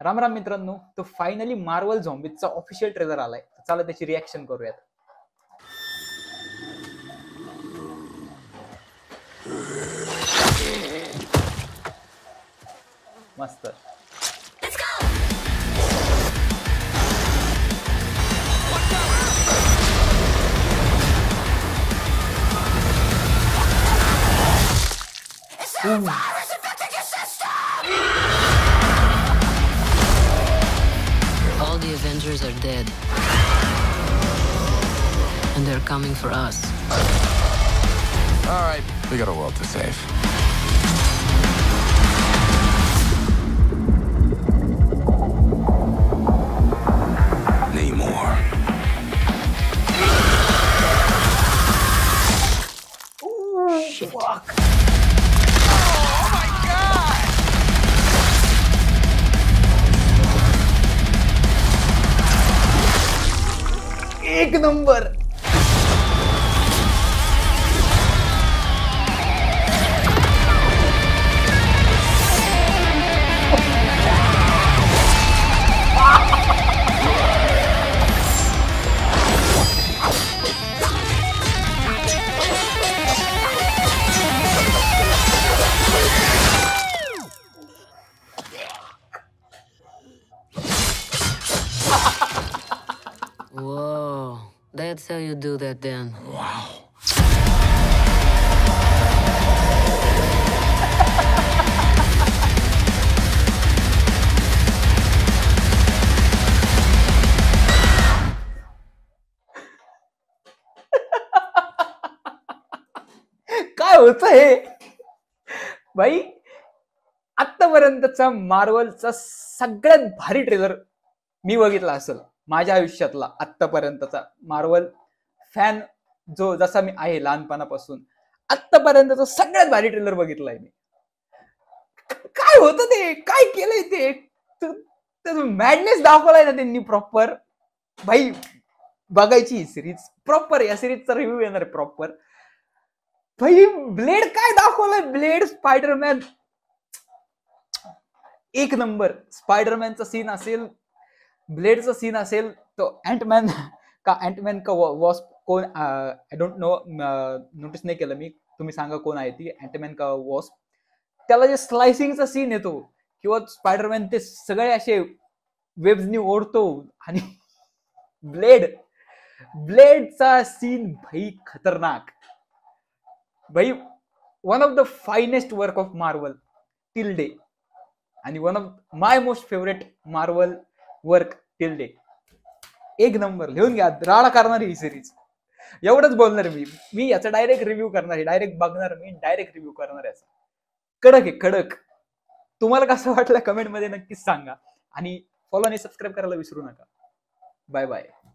राम राम मित्रांनो, तो finally Marvel झॉम्बीजचा official trailer आलाय. चला त्याची रिॲक्शन करूयात. मस्त. All the Avengers are dead. And they're coming for us. All right, we got a world to save. Namor. Shit. Fuck. Oh my God! एक number. Whoa. That's how you do that then. Wow. काय होतं हे भाई? आतापर्यंतचा मार्वलचा सगळ्यात भारी trailer मी बघितला असेल माझ्या आयुष्यातला. आतापर्यंतचा मार्वल फॅन जो जसा मी आहे लहानपणापासून, आतापर्यंतचा सगळ्यात भारी ट्रेलर बघितलाय मी. काय होतं ते, काय केलंय ते मॅडनेस दाखवलाय ना त्यांनी प्रॉपर. भाई बघायची ही सिरीज प्रॉपर. या सिरीजचा रिव्ह्यू येणार आहे प्रॉपर. भाई ब्लेड काय दाखवलाय, ब्लेड स्पायडरमॅन एक नंबर. स्पायडरमॅनचा सीन असेल, ब्लेडचा सीन असेल, तो अँटमॅन का वॉस्प कोण, आय डोंट नो, नोटीस नाही केलं मी. तुम्ही सांगा कोण आहे ती, अँटमॅन का वॉस्प. त्याला जे स्लायसिंगचा सीन येतो किंवा स्पायडरमॅन ते सगळे असे वेब्सनी ओढतो आणि ब्लेडचा सीन भाई खतरनाक. भाई one of the finest work of Marvel till day आणि one of my most favourite Marvel work till day. एक नंबर. लिहून घ्या, राडा करणार ही सिरीज. एवढंच बोलणार मी याचा डायरेक्ट रिव्ह्यू करणार आहे. डायरेक्ट बघणार मी, डायरेक्ट रिव्ह्यू करणार याचा. कडक आहे, कडक. तुम्हाला कसं वाटलं कमेंट मध्ये नक्कीच सांगा आणि फॉलो आणि सबस्क्राईब करायला विसरू नका. Bye bye.